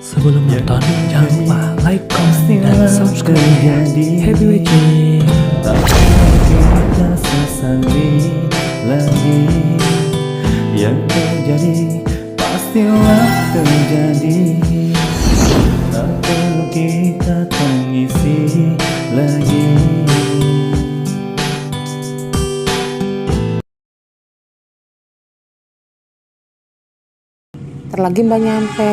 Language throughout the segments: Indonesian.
Sebelum nonton, jangan lupa like, comment, dan subscribe ya. Happy watching. Tak perlu kita sesali lagi. Yang terjadi pastilah terjadi. Tak perlu kita tangisi lagi. Ntar lagi Mbak nyampe.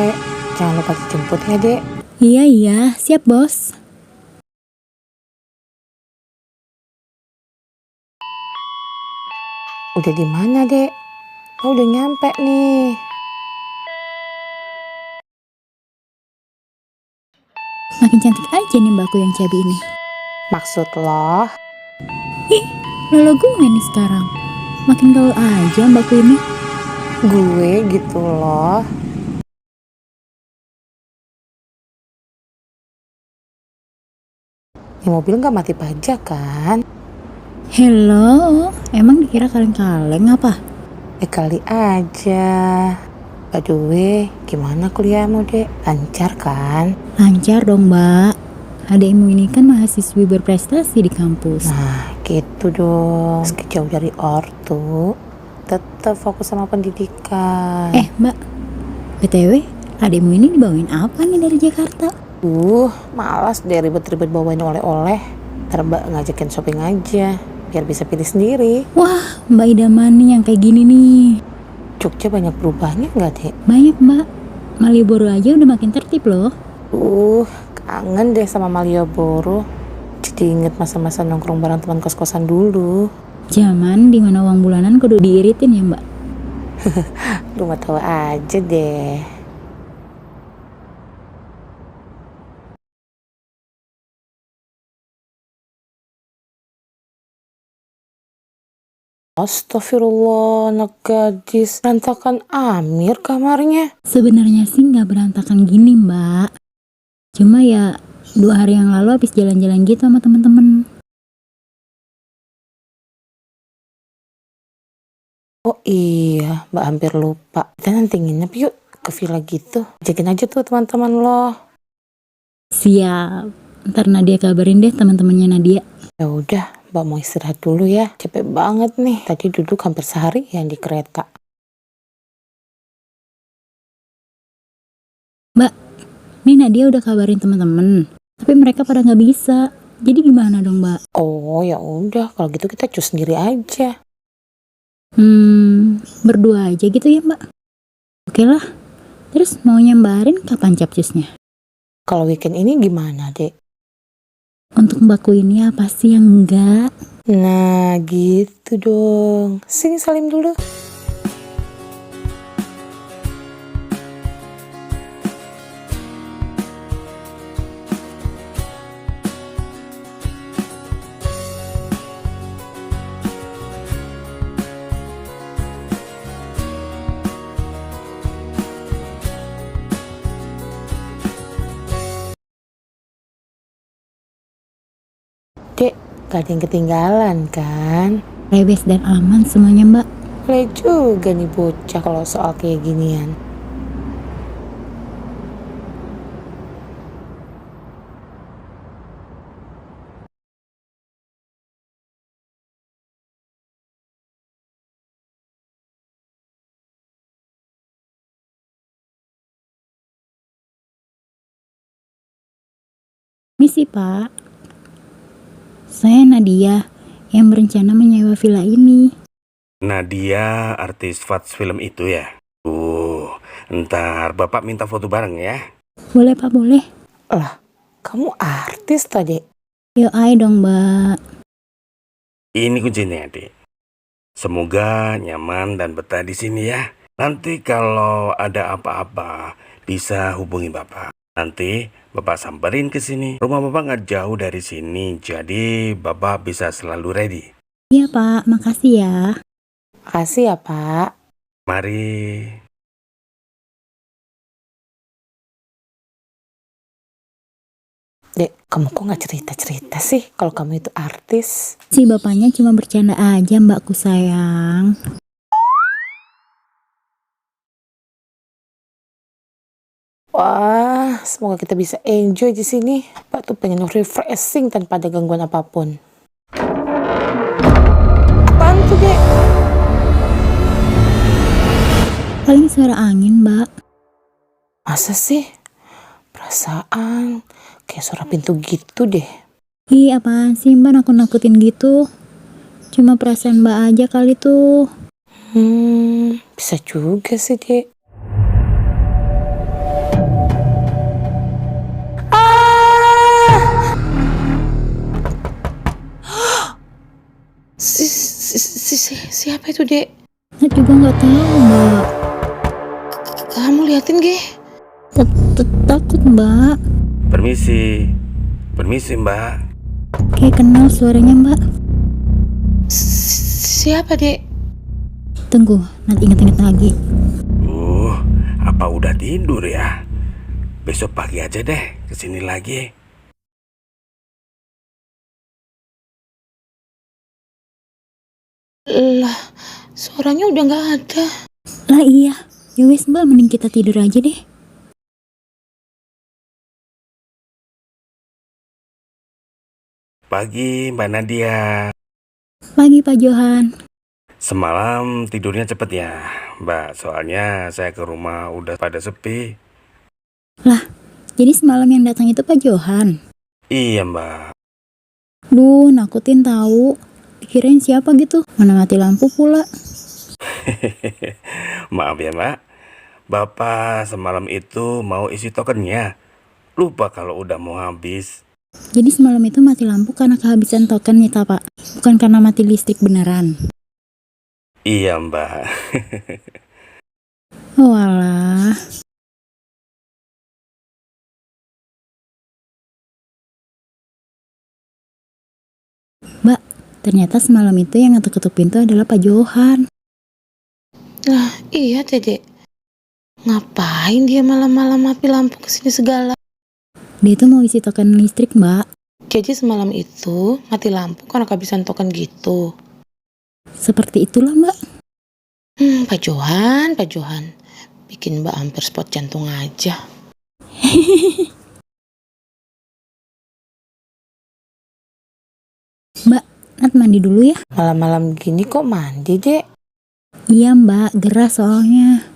Jangan lupa dijemput ya, Dek. Iya, siap bos. Udah di mana, Dek? Oh, udah nyampe nih. Makin cantik aja nih mbakku yang cabi ini. Maksud lo? Ih, lolo gue nih sekarang. Makin gaul aja mbakku ini. Gue gitu loh. Ini mobil nggak mati pajak kan? Hello, emang dikira kaleng-kaleng apa? Kali aja. By the way, gimana kuliahmu, Dek? Lancar kan? Lancar dong mbak. Adekmu ini kan mahasiswi berprestasi di kampus. Nah, gitu dong. Meski jauh dari ortu, tetap fokus sama pendidikan. Mbak, BTW, adekmu ini dibawain apa nih dari Jakarta? Malas deh ribet-ribet bawain oleh-oleh. Ntar Mbak ngajakin shopping aja, biar bisa pilih sendiri. Wah, Mbak idaman nih yang kayak gini nih. Jogja banyak berubahnya nggak, Dek? Banyak mbak. Malioboro aja udah makin tertib loh. Kangen deh sama Malioboro. Jadi inget masa-masa nongkrong bareng teman kos-kosan dulu. Zaman dimana uang bulanan kudu diiritin ya mbak. Lu nggak tahu aja deh. Astagfirullah, anak gadis. Berantakan Amir kamarnya. Sebenarnya sih nggak berantakan gini mbak. Cuma ya 2 hari yang lalu habis jalan-jalan gitu sama temen-temen. Oh iya, Mbak hampir lupa. Kita nanti nginep yuk ke villa gitu. Ajakin aja tuh teman-teman lo. Siap. Ntar Nadia kabarin deh teman-temannya Nadia. Ya udah, Mbak mau istirahat dulu ya. Capek banget nih. Tadi duduk hampir sehari yang di kereta. Mbak, nih Nadia udah kabarin teman-teman. Tapi mereka pada nggak bisa. Jadi gimana dong mbak? Oh ya udah, kalau gitu kita cus sendiri aja. Berdua aja gitu ya mbak? Oke lah. Terus mau nyambarin kapan capcusnya? Kalau weekend ini gimana, Dek? Untuk mbakku ini apa sih yang enggak? Nah gitu dong. Sini salim dulu. Dek, gak ada yang ketinggalan kan? Rewes dan aman semuanya mbak. Boleh juga nih bocah kalau soal kayak ginian. Misi pak. Saya Nadia yang berencana menyewa villa ini. Nadia artis Fats film itu ya? Ntar Bapak minta foto bareng ya? Boleh pak, boleh. Lah, kamu artis tadi? Yo ai dong mbak. Ini kuncinya adik. Semoga nyaman dan betah di sini ya. Nanti kalau ada apa-apa bisa hubungi Bapak. Nanti Bapak samperin ke sini. Rumah Bapak nggak jauh dari sini, jadi Bapak bisa selalu ready. Iya pak, makasih ya. Makasih ya, Pak. Mari. Dek, kamu kok gak cerita-cerita sih kalau kamu itu artis? Si bapaknya cuma bercanda aja mbakku sayang. Wah, semoga kita bisa enjoy di sini. Mbak tuh pengen refreshing tanpa ada gangguan apapun. Apaan tuh, Dek? Paling suara angin, Mbak. Masa sih? Perasaan kayak suara pintu gitu deh. Ih, apaan sih Mbak nakut-nakutin gitu? Cuma perasaan Mbak aja kali tuh. Bisa juga sih, Dek. Siapa itu, Dek? Saya juga nggak tahu, Mbak. Kamu liatin, Ge? Takut, Mbak. Permisi. Permisi, Mbak. Kayak kenal suaranya, Mbak. Siapa, Dek? Tunggu, nanti inget-inget lagi. Apa udah tidur ya? Besok pagi aja deh kesini lagi. Lah, suaranya udah nggak ada. Lah iya, yowes Mbak, mending kita tidur aja deh. Pagi, Mbak Nadia. Pagi Pak Johan. Semalam tidurnya cepet ya, Mbak. Soalnya saya ke rumah udah pada sepi. Lah, jadi semalam yang datang itu Pak Johan? Iya, Mbak. Duh, nakutin tahu. Dikirain siapa gitu, mana mati lampu pula. Maaf ya, Mbak. Bapak semalam itu mau isi tokennya. Lupa kalau udah mau habis. Jadi semalam itu mati lampu karena kehabisan token nih Pak, bukan karena mati listrik beneran. Iya, Mbak. Oh alah. Mbak, ternyata semalam itu yang ngetuk-ketuk pintu adalah Pak Johan. Lah, iya, Dek. Ngapain dia malam-malam mati lampu kesini segala? Dia itu mau isi token listrik, Mbak. Jadi semalam itu mati lampu karena kehabisan token gitu. Seperti itulah, Mbak. Pak Johan. Bikin Mbak hampir spot jantung aja. Mbak, Nat mandi dulu ya. Malam-malam gini kok mandi, Dek? Iya, Mbak, gerah soalnya.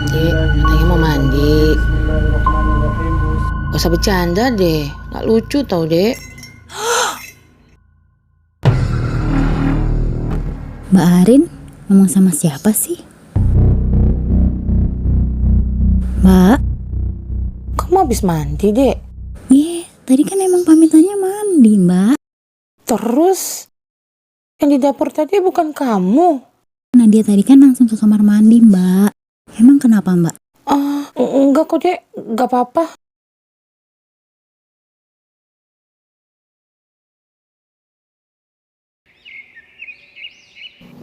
Dek, katanya mau mandi. Gak usah bercanda deh, gak lucu tau, Dek. Mbak Arin, ngomong sama siapa sih? Mbak? Kamu habis mandi, Dek? Tadi kan emang pamitannya mandi, Mbak. Terus, yang di dapur tadi bukan kamu? Nah, dia tadi kan langsung ke kamar mandi, Mbak. Emang kenapa, Mbak? Enggak kok, Dek. Gak apa-apa.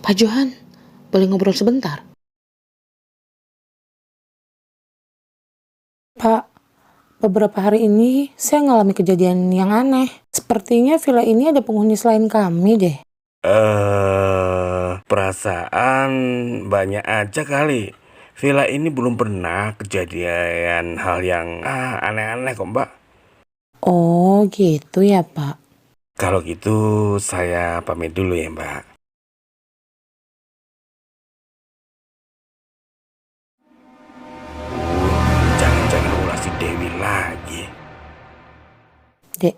Pak Johan, boleh ngobrol sebentar? Pak, beberapa hari ini saya ngalami kejadian yang aneh. Sepertinya villa ini ada penghuni selain kami deh. Perasaan banyak aja kali. Villa ini belum pernah kejadian hal yang aneh-aneh kok, Mbak. Oh gitu ya, Pak. Kalau gitu saya pamit dulu ya, Mbak. Jangan-jangan ulah si Dewi lagi. Dek,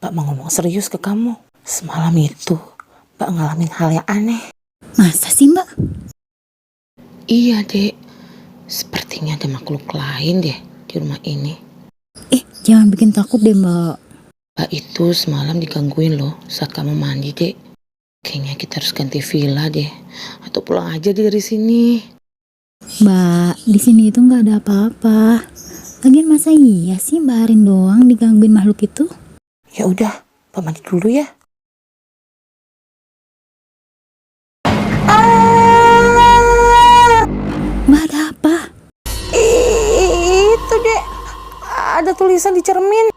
Pak mau ngomong serius ke kamu. Semalam itu, Pak ngalamin hal yang aneh. Masa sih, Mbak? Iya, Dek. Sepertinya ada makhluk lain deh di rumah ini. Jangan bikin takut deh, Mbak. Pak itu semalam digangguin loh saat kamu mandi, Dek. Kayaknya kita harus ganti villa deh. Atau pulang aja dari sini. Mbak, di sini itu nggak ada apa-apa. Lagian masa iya sih Mbak Arin doang digangguin makhluk itu? Ya udah, Pak mandi dulu ya. Mbak, ada apa? Itu deh, ada tulisan di cermin.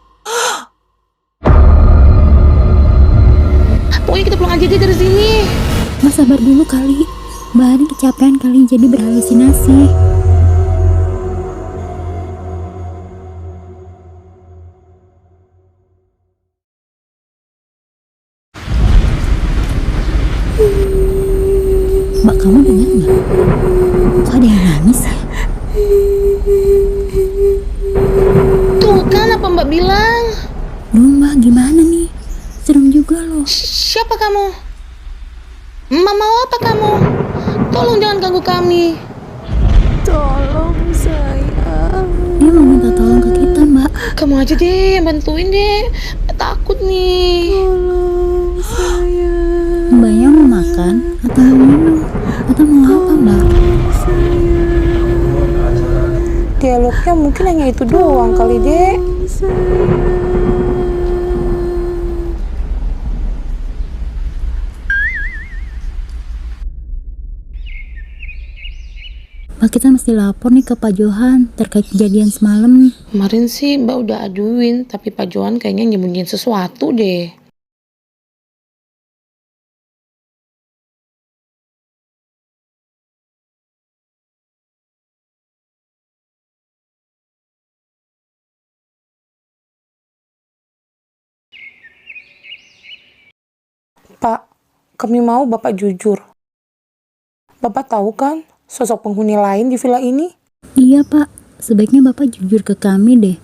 Pokoknya kita pulang aja deh dari sini. sabar dulu kali. Mbak Arin kecapean kali jadi berhalusinasi. Mbak, kamu dengar nggak? Kok ada yang nangis ya? Tuh kan apa Mbak bilang. Duh Mbak, gimana nih? Serem juga loh. Siapa kamu? Mbak mau apa kamu? Tolong jangan ganggu kami. Tolong saya. Dia mau minta tolong ke kita Mbak. Kamu aja deh yang bantuin deh. Takut nih. Tolong saya. Mbaknya mau makan atau mau minum? Atau mau apa Mbak? Dialognya mungkin hanya itu doang kali deh. Mbak, kita mesti lapor nih ke Pak Johan terkait kejadian semalam. Kemarin sih Mbak udah aduin, tapi Pak Johan kayaknya nyembunyiin sesuatu deh. Pak, kami mau Bapak jujur. Bapak tahu kan sosok penghuni lain di villa ini? Iya Pak, sebaiknya Bapak jujur ke kami deh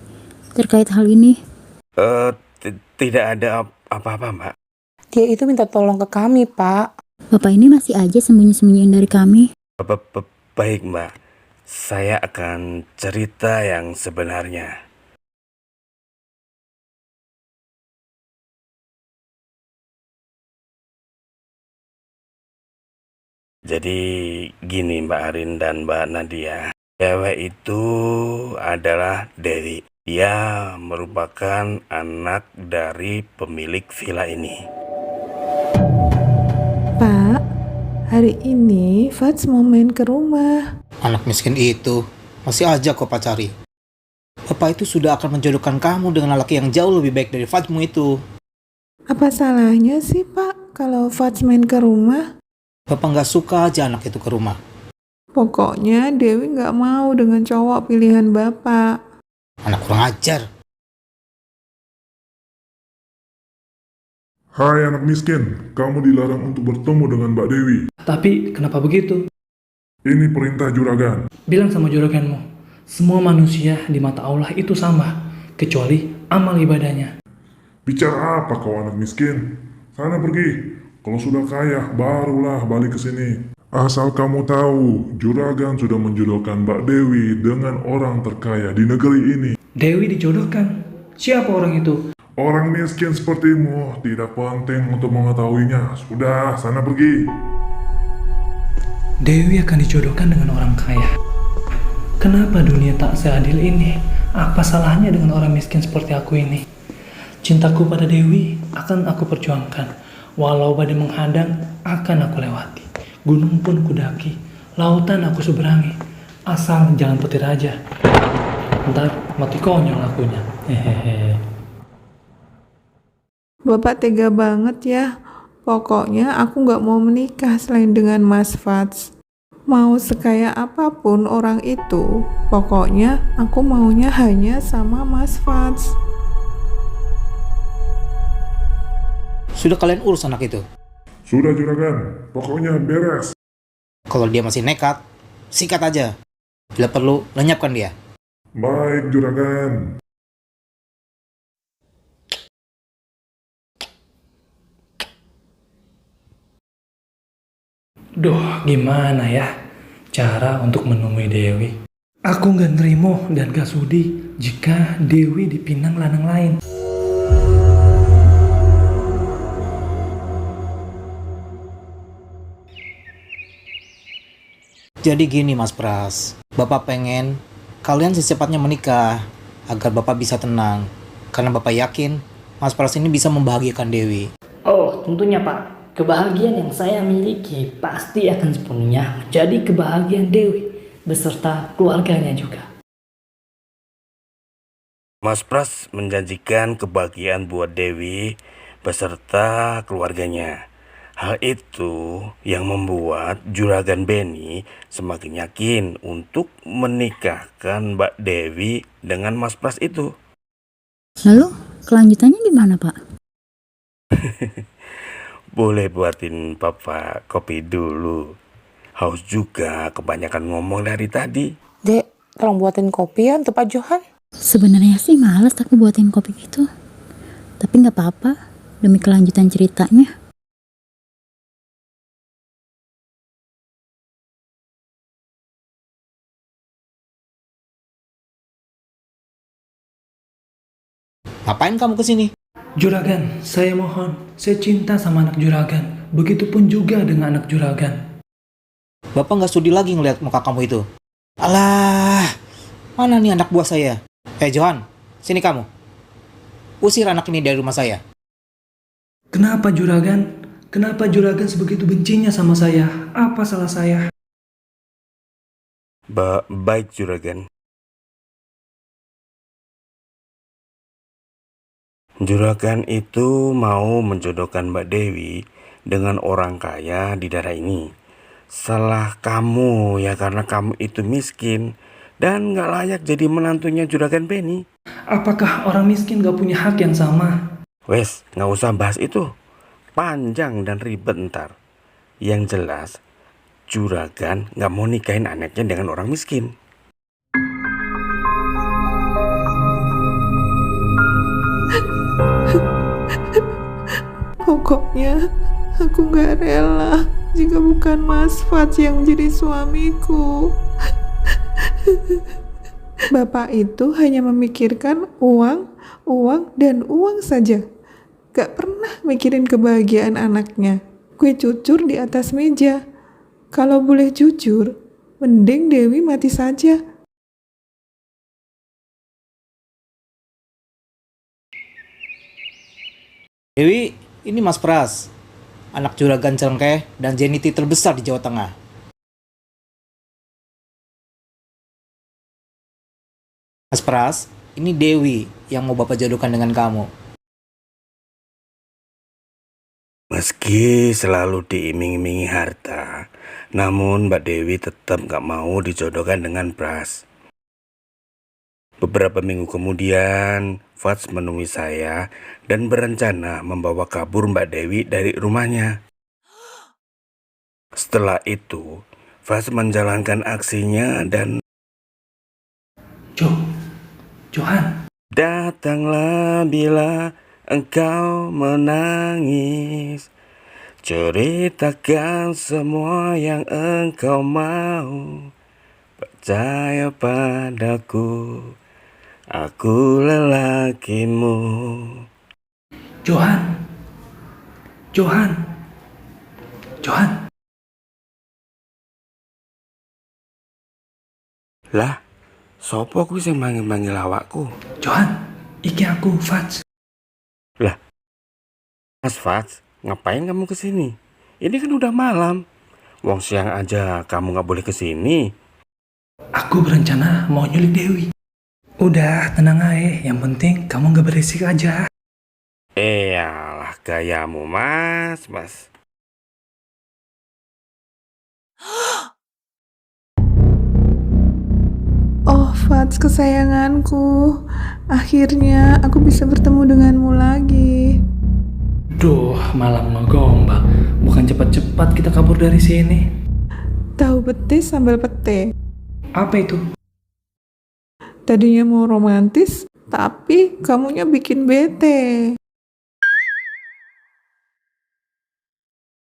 terkait hal ini. Tidak ada apa-apa, Mbak. Dia itu minta tolong ke kami, Pak. Bapak ini masih aja sembunyi-sembunyiin dari kami. Baik, Mbak. Saya akan cerita yang sebenarnya. Jadi gini Mbak Arin dan Mbak Nadia. Cewek itu adalah Dewi. Dia merupakan anak dari pemilik villa ini. Pak, hari ini Fats mau main ke rumah. Anak miskin itu masih aja kau pacari. Bapak itu sudah akan menjodohkan kamu dengan lelaki yang jauh lebih baik dari Fatsmu itu. Apa salahnya sih Pak kalau Fats main ke rumah? Bapak nggak suka aja anak itu ke rumah. Pokoknya Dewi nggak mau dengan cowok pilihan Bapak. Anak kurang ajar. Hai anak miskin, kamu dilarang untuk bertemu dengan Mbak Dewi. Tapi kenapa begitu? Ini perintah juragan. Bilang sama juraganmu, semua manusia di mata Allah itu sama, kecuali amal ibadahnya. Bicara apa kau anak miskin? Sana pergi. Kalau sudah kaya, barulah balik ke sini. Asal kamu tahu, juragan sudah menjodohkan Mbak Dewi dengan orang terkaya di negeri ini. Dewi dijodohkan. Siapa orang itu? Orang miskin sepertimu tidak penting untuk mengetahuinya. Sudah, sana pergi. Dewi akan dijodohkan dengan orang kaya. Kenapa dunia tak seadil ini? Apa salahnya dengan orang miskin seperti aku ini? Cintaku pada Dewi akan aku perjuangkan. Walau badai menghadang, akan aku lewati. Gunung pun kudaki, lautan aku seberangi. Asal jangan petir aja. Ntar mati konyol akunya. Hehehe. Bapak tega banget ya. Pokoknya aku nggak mau menikah selain dengan Mas Fats. Mau sekaya apapun orang itu, pokoknya aku maunya hanya sama Mas Fats. Sudah kalian urus anak itu. Sudah juragan, pokoknya beres. Kalau dia masih nekat, sikat aja. Bila perlu, lenyapkan dia. Baik juragan. Duh, gimana ya cara untuk menemui Dewi? Aku gak nerimo dan gak sudi jika Dewi dipinang lanang lain. Jadi gini Mas Pras, Bapak pengen kalian secepatnya menikah agar Bapak bisa tenang. Karena Bapak yakin Mas Pras ini bisa membahagiakan Dewi. Oh, tentunya Pak. Kebahagiaan yang saya miliki pasti akan sepenuhnya menjadi kebahagiaan Dewi beserta keluarganya juga. Mas Pras menjanjikan kebahagiaan buat Dewi beserta keluarganya. Hal itu yang membuat Juragan Benny semakin yakin untuk menikahkan Mbak Dewi dengan Mas Pras itu. Lalu kelanjutannya gimana, Pak? Boleh buatin papa kopi dulu. Haus juga kebanyakan ngomong dari tadi. Dek, tolong buatin kopi ya untuk Pak Johan. Sebenarnya sih males aku buatin kopi gitu. Tapi nggak apa-apa, demi kelanjutan ceritanya. Ngapain kamu kesini? Juragan, saya mohon, saya cinta sama anak juragan. Begitupun juga dengan anak juragan. Bapak nggak sudi lagi ngeliat muka kamu itu. Alah, mana nih anak buah saya? Johan, sini kamu. Usir anak ini dari rumah saya. Kenapa juragan? Kenapa juragan sebegitu bencinya sama saya? Apa salah saya? Baik Juragan. Juragan itu mau menjodohkan Mbak Dewi dengan orang kaya di daerah ini. Salah kamu ya karena kamu itu miskin dan gak layak jadi menantunya Juragan Benny. Apakah orang miskin gak punya hak yang sama? Wes, gak usah bahas itu. Panjang dan ribet ntar. Yang jelas, Juragan gak mau nikahin anaknya dengan orang miskin. Pokoknya aku gak rela jika bukan Mas Fats yang menjadi suamiku. Bapak itu hanya memikirkan uang, uang, dan uang saja. Gak pernah mikirin kebahagiaan anaknya. Kue cucur di atas meja. Kalau boleh jujur, mending Dewi mati saja. Dewi, ini Mas Pras, anak juragan Cengkeh dan jeniti terbesar di Jawa Tengah. Mas Pras, ini Dewi yang mau Bapak jodohkan dengan kamu. Meski selalu diiming-imingi harta, namun Mbak Dewi tetap gak mau dijodohkan dengan Pras. Beberapa minggu kemudian, Fats menemui saya dan berencana membawa kabur Mbak Dewi dari rumahnya. Setelah itu, Fats menjalankan aksinya dan Johan. datanglah bila engkau menangis. Ceritakan semua yang engkau mau. Percaya padaku, aku lelakimu. Johan. Lah, sopo kuwi sing manggil-manggil awakku? Johan, iki aku, Fats. Lah, Mas Fats, ngapain kamu kesini? Ini kan udah malam. Wong siang aja kamu gak boleh kesini. Aku berencana mau nyulik Dewi. Udah, tenang aja. Yang penting kamu gak berisik aja. Alah gayamu mas. Oh Fats kesayanganku, akhirnya aku bisa bertemu denganmu lagi. Duh, malam ngegombal. Bukan cepat-cepat kita kabur dari sini. Tahu betis sambal pete. Apa itu? Tadinya mau romantis, tapi kamunya bikin bete.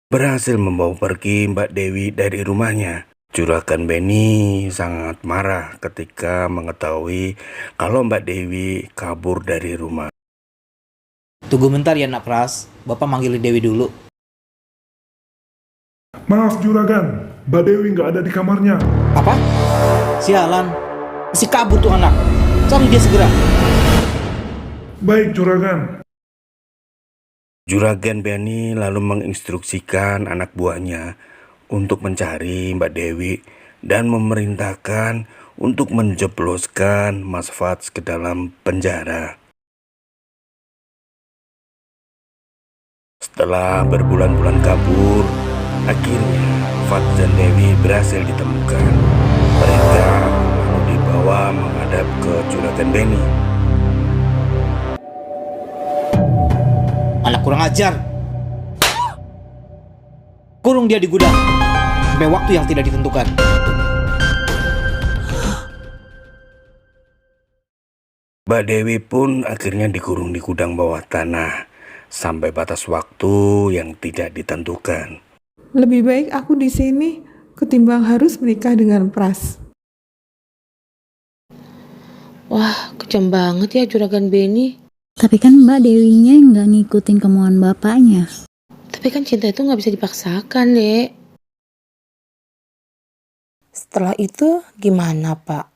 Berhasil membawa pergi Mbak Dewi dari rumahnya. Juragan Benny sangat marah ketika mengetahui kalau Mbak Dewi kabur dari rumah. Tunggu bentar ya nak Pras, Bapak manggil Dewi dulu. Maaf Juragan, Mbak Dewi nggak ada di kamarnya. Apa? Sialan, masih kabur tuh anak. Cari dia segera. Baik Juragan. Juragan Benny lalu menginstruksikan anak buahnya untuk mencari Mbak Dewi dan memerintahkan untuk menjebloskan Mas Fats ke dalam penjara. Setelah berbulan-bulan kabur, akhirnya Fats dan Dewi berhasil ditemukan. Mereka lalu dibawa menghadap ke Juragan Benny. Anak kurang ajar. Kurung dia di gudang sampai waktu yang tidak ditentukan. Mbak Dewi pun akhirnya dikurung di gudang bawah tanah sampai batas waktu yang tidak ditentukan. Lebih baik aku di sini ketimbang harus menikah dengan Pras. Wah, kejam banget ya Juragan Benny. Tapi kan Mbak Dewinya yang nggak ngikutin kemauan bapaknya. Tapi kan cinta itu nggak bisa dipaksakan, Dek. Setelah itu gimana, Pak?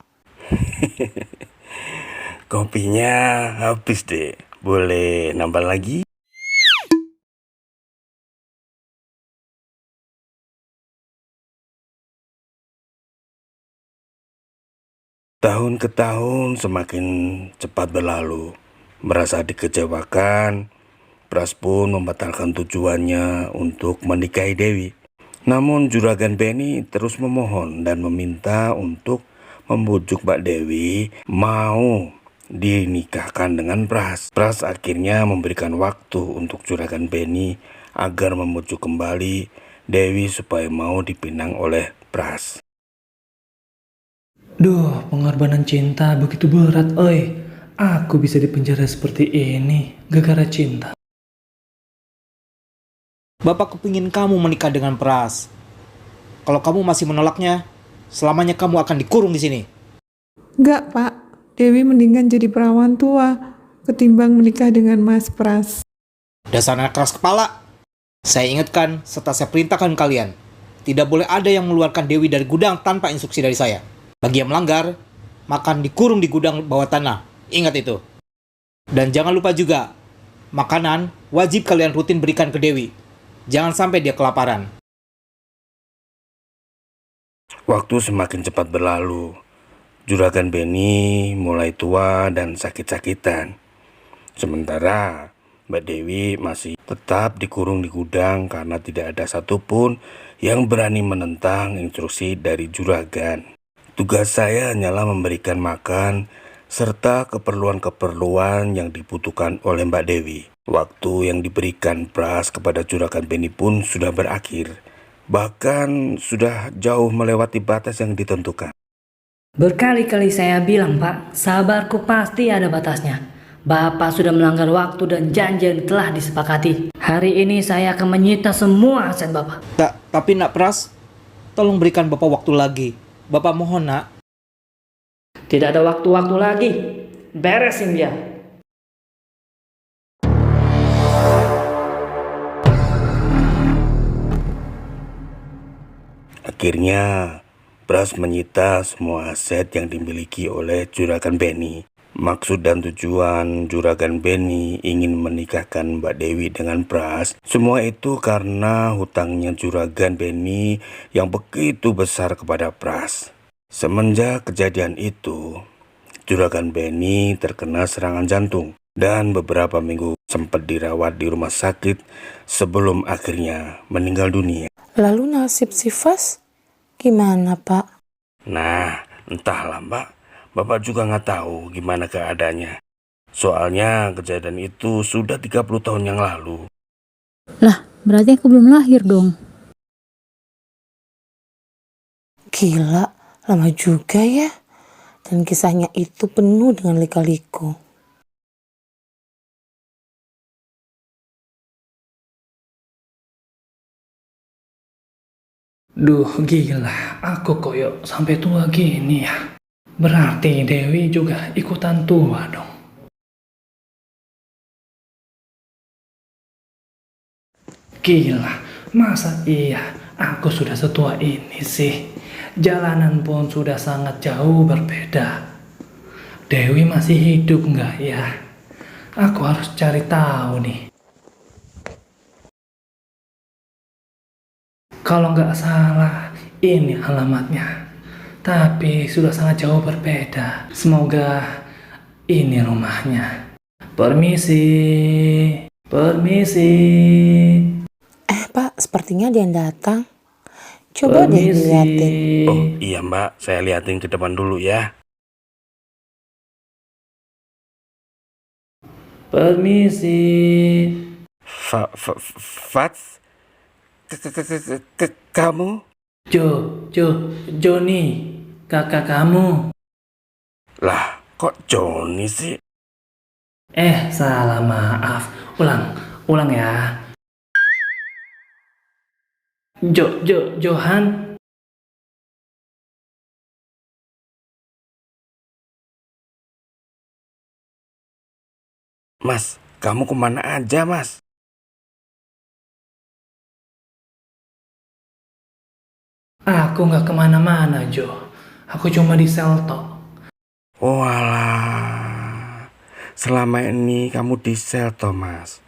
Kopinya habis deh. Boleh nambah lagi? Tahun ke tahun semakin cepat berlalu. Merasa dikecewakan, Pras pun membatalkan tujuannya untuk menikahi Dewi. Namun Juragan Benny terus memohon dan meminta untuk membujuk Mbak Dewi mau dinikahkan dengan Pras. Pras akhirnya memberikan waktu untuk Juragan Benny agar membujuk kembali Dewi supaya mau dipinang oleh Pras. Duh, pengorbanan cinta begitu berat, oi. Aku bisa dipenjara seperti ini gara-gara cinta. Bapak kepingin kamu menikah dengan Pras. Kalau kamu masih menolaknya, selamanya kamu akan dikurung di sini. Enggak, Pak. Dewi mendingan jadi perawan tua ketimbang menikah dengan Mas Pras. Dasar anak keras kepala. Saya ingatkan serta saya perintahkan kalian. Tidak boleh ada yang mengeluarkan Dewi dari gudang tanpa instruksi dari saya. Bagi yang melanggar, makan dikurung di gudang bawah tanah. Ingat itu. Dan jangan lupa juga, makanan wajib kalian rutin berikan ke Dewi. Jangan sampai dia kelaparan. Waktu semakin cepat berlalu. Juragan Benny mulai tua dan sakit-sakitan. Sementara Mbak Dewi masih tetap dikurung di gudang karena tidak ada satupun yang berani menentang instruksi dari juragan. Tugas saya hanyalah memberikan makan serta keperluan-keperluan yang dibutuhkan oleh Mbak Dewi. Waktu yang diberikan Pras kepada Juragan Benny pun sudah berakhir. Bahkan sudah jauh melewati batas yang ditentukan. Berkali-kali saya bilang, Pak, sabarku pasti ada batasnya. Bapak sudah melanggar waktu dan janji yang telah disepakati. Hari ini saya akan menyita semua aset Bapak. Tapi nak Pras, tolong berikan Bapak waktu lagi. Bapak mohon nak. Tidak ada waktu-waktu lagi. Beresin dia. Akhirnya, Pras menyita semua aset yang dimiliki oleh Juragan Benny. Maksud dan tujuan Juragan Benny ingin menikahkan Mbak Dewi dengan Pras. Semua itu karena hutangnya Juragan Benny yang begitu besar kepada Pras. Semenjak kejadian itu, Juragan Benny terkena serangan jantung dan beberapa minggu sempat dirawat di rumah sakit sebelum akhirnya meninggal dunia. Lalu nasib si Fas gimana, Pak? Nah, entahlah Mbak. Bapak juga nggak tahu gimana keadaannya. Soalnya kejadian itu sudah 30 tahun yang lalu. Lah, berarti aku belum lahir dong. Gila, lama juga ya. Dan kisahnya itu penuh dengan lika-liku. Duh, gila. Aku koyok sampai tua gini ya. Berarti Dewi juga ikutan tua dong. Gila, masa iya aku sudah setua ini sih? Jalanan pun sudah sangat jauh berbeda. Dewi masih hidup nggak ya? Aku harus cari tahu nih. Kalau nggak salah, ini alamatnya. Tapi sudah sangat jauh berbeda. Semoga ini rumahnya. Permisi. Permisi. Pak, sepertinya ada yang datang. Coba deh Permisi. diliatin. Oh iya mbak, saya liatin ke depan dulu ya. Permisi. Fats? Kamu? Joni, kakak kamu. Lah, kok Joni sih? Salah, maaf. Ulang ya. Johan. Mas, kamu kemana aja mas? Aku nggak kemana-mana, Jo. Aku cuma di sel tok. Oh alah, selama ini kamu di sel toh mas?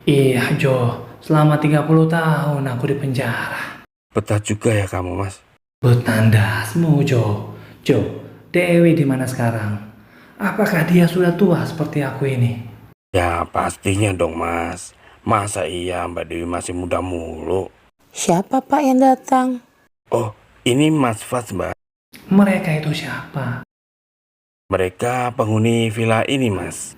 Iya, Jo. Selama 30 tahun aku di penjara. Betah juga ya kamu mas? Betandasmu, Jo. Jo, Dewi di mana sekarang? Apakah dia sudah tua seperti aku ini? Ya pastinya dong mas. Masa iya Mbak Dewi masih muda mulu? Siapa Pak yang datang? Oh, ini Mas Fats mbak. Mereka itu siapa? Mereka penghuni villa ini mas.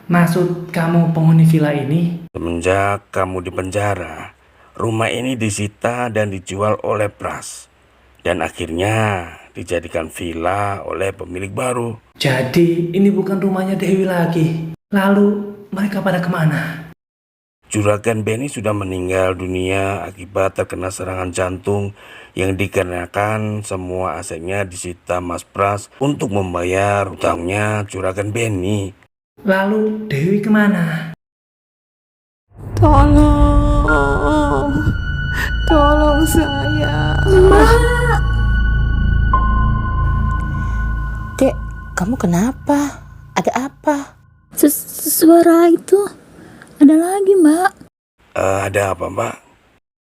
Maksud kamu penghuni villa ini? Semenjak kamu di penjara, rumah ini disita dan dijual oleh Pras. Dan akhirnya dijadikan villa oleh pemilik baru. Jadi ini bukan rumahnya Dewi lagi. Lalu mereka pada kemana? Juragan Benny sudah meninggal dunia akibat terkena serangan jantung yang dikarenakan semua asetnya disita Mas Pras untuk membayar hutangnya Juragan Benny. Lalu Dewi kemana? Tolong saya. Dek, kamu kenapa? Ada apa? Suara itu ada lagi, Mbak. Ada apa mbak?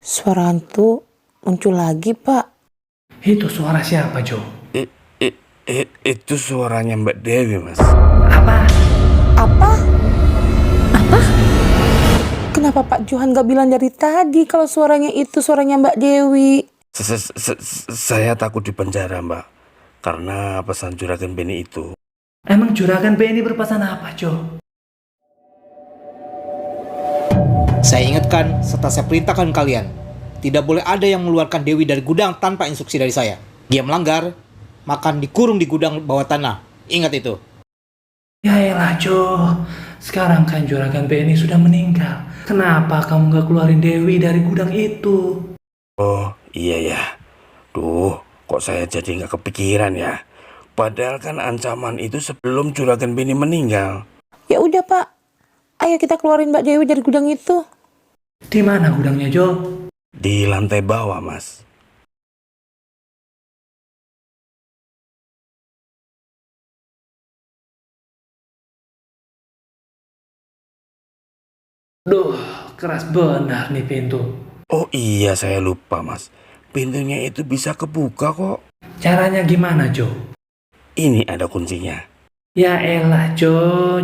Suara hantu muncul lagi, Pak. Itu suara siapa, Jo? Itu suaranya Mbak Dewi mas. Apa? Apa? Kenapa Pak Johan gak bilang dari tadi kalau suaranya itu suaranya Mbak Dewi? Saya takut di penjara mbak, karena pesan Juragan Benny itu. Emang Juragan Benny berpesan apa, Jo? Saya ingatkan serta saya perintahkan kalian, tidak boleh ada yang mengeluarkan Dewi dari gudang tanpa instruksi dari saya. Dia melanggar, makan dikurung di gudang bawah tanah. Ingat itu. Ya elah, Jo. Sekarang kan Juragan Benny sudah meninggal. Kenapa kamu gak keluarin Dewi dari gudang itu? Oh iya ya. Duh, kok saya jadi nggak kepikiran ya. Padahal kan ancaman itu sebelum Juragan Benny meninggal. Ya udah Pak, ayo kita keluarin Mbak Dewi dari gudang itu. Di mana gudangnya, Jo? Di lantai bawah mas. Duh, keras benar nih pintu. Oh iya saya lupa mas. Pintunya itu bisa kebuka kok. Caranya gimana, Jo? Ini ada kuncinya. Ya elah, Jo.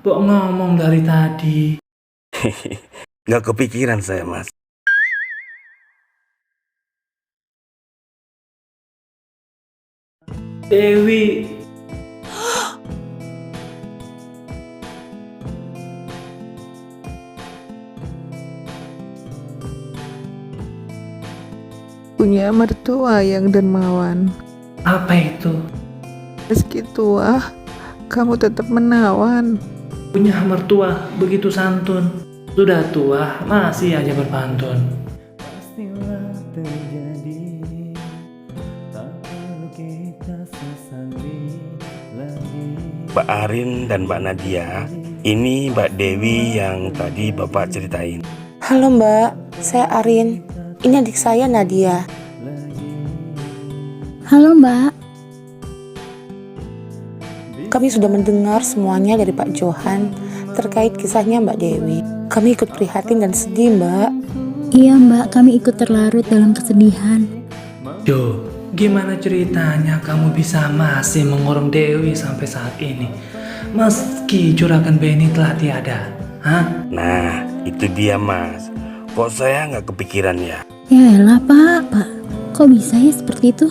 Bok ngomong dari tadi. Nggak kepikiran saya mas. Dewi. Punya mertua yang dermawan. Apa itu? Meski tua, kamu tetap menawan. Punya mertua begitu santun. Sudah tua, masih aja berpantun. Pastilah terjadi, tak perlu kita sesali lagi. Mbak Arin dan Mbak Nadia, ini Mbak Dewi yang tadi Bapak ceritain. Halo Mbak, saya Arin. Ini adik saya Nadia. Halo, Mbak. Kami sudah mendengar semuanya dari Pak Johan terkait kisahnya Mbak Dewi. Kami ikut prihatin dan sedih, Mbak. Iya, Mbak, kami ikut terlarut dalam kesedihan. Jo, gimana ceritanya kamu bisa masih mengurung Dewi sampai saat ini? Meski Juragan Benny telah tiada. Hah? Nah, itu dia Mas. Kok saya nggak kepikiran ya? Ya elah pak, kok bisa ya seperti itu?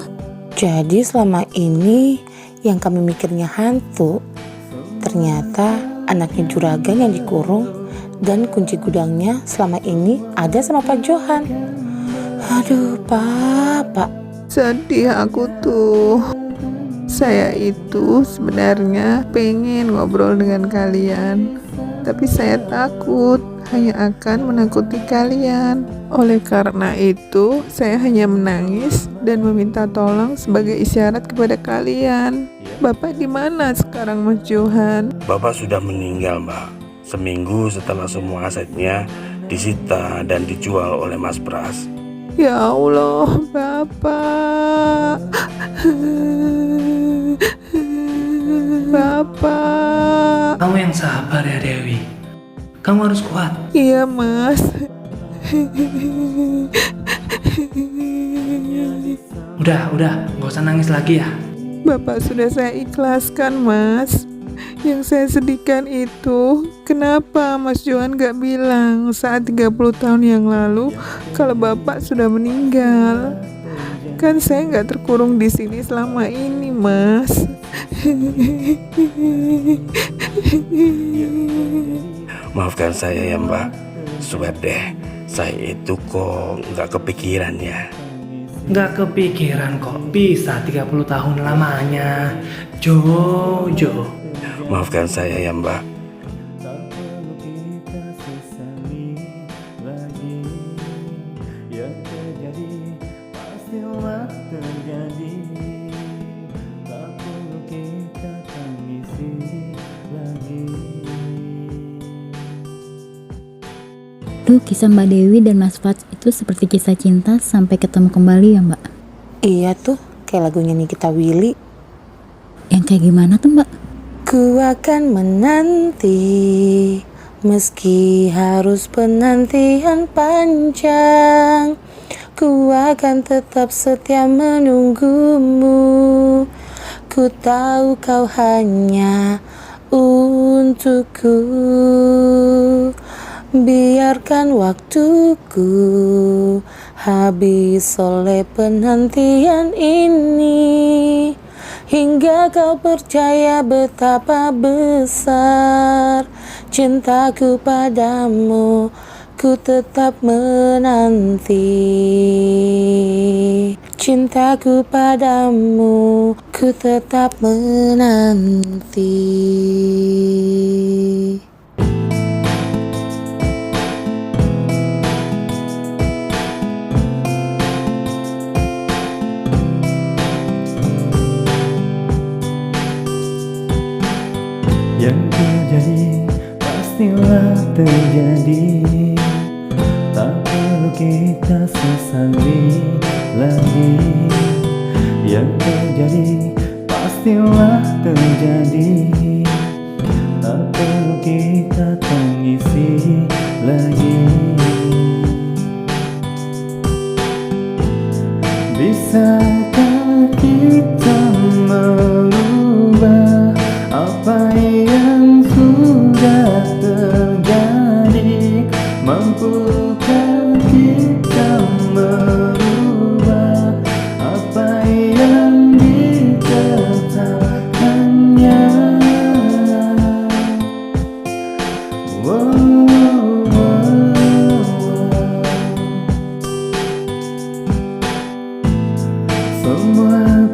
Jadi selama ini yang kami mikirnya hantu, ternyata anaknya juragan yang dikurung dan kunci gudangnya selama ini ada sama Pak Johan. Aduh Pak. Sedih aku tuh. Saya itu sebenarnya pengen ngobrol dengan kalian, tapi saya takut hanya akan menakuti kalian. Oleh karena itu, saya hanya menangis dan meminta tolong sebagai isyarat kepada kalian. Bapak di mana sekarang, Mas Johan? Bapak sudah meninggal, Mbak. Seminggu setelah semua asetnya disita dan dijual oleh Mas Pras. Ya Allah, Bapak. Bapak. Kamu yang sabar ya Dewi. Kamu harus kuat. Iya, Mas. Udah, gak usah nangis lagi ya. Bapak sudah saya ikhlaskan, Mas. Yang saya sedihkan itu, kenapa Mas Johan gak bilang saat 30 tahun yang lalu kalau Bapak sudah meninggal? Kan saya gak terkurung di sini selama ini, Mas. Maafkan saya ya Mbak. Swear deh, saya itu kok nggak kepikiran ya. Gak kepikiran kok bisa 30 tahun lamanya. Jojo. Maafkan saya ya Mbak. Duh, kisah Mbak Dewi dan Mas Fats itu seperti kisah cinta sampai ketemu kembali ya Mbak. Iya tuh, kayak lagunya Nikita Willy. Yang kayak gimana tuh Mbak? Ku akan menanti meski harus penantian panjang. Ku akan tetap setia menunggumu. Ku tahu kau hanya untukku. Biarkan waktuku habis oleh penantian ini, hingga kau percaya betapa besar cintaku padamu. Ku tetap menanti cintaku padamu. Ku tetap menanti. Yang terjadi pastilah terjadi, tak perlu kita sesali lagi. Yang terjadi pastilah terjadi, tak perlu kita tangisi lagi. Bisakah kita merubah apa yang sudah terjadi? Mampukah kita merubah apa yang dikatakannya? Semua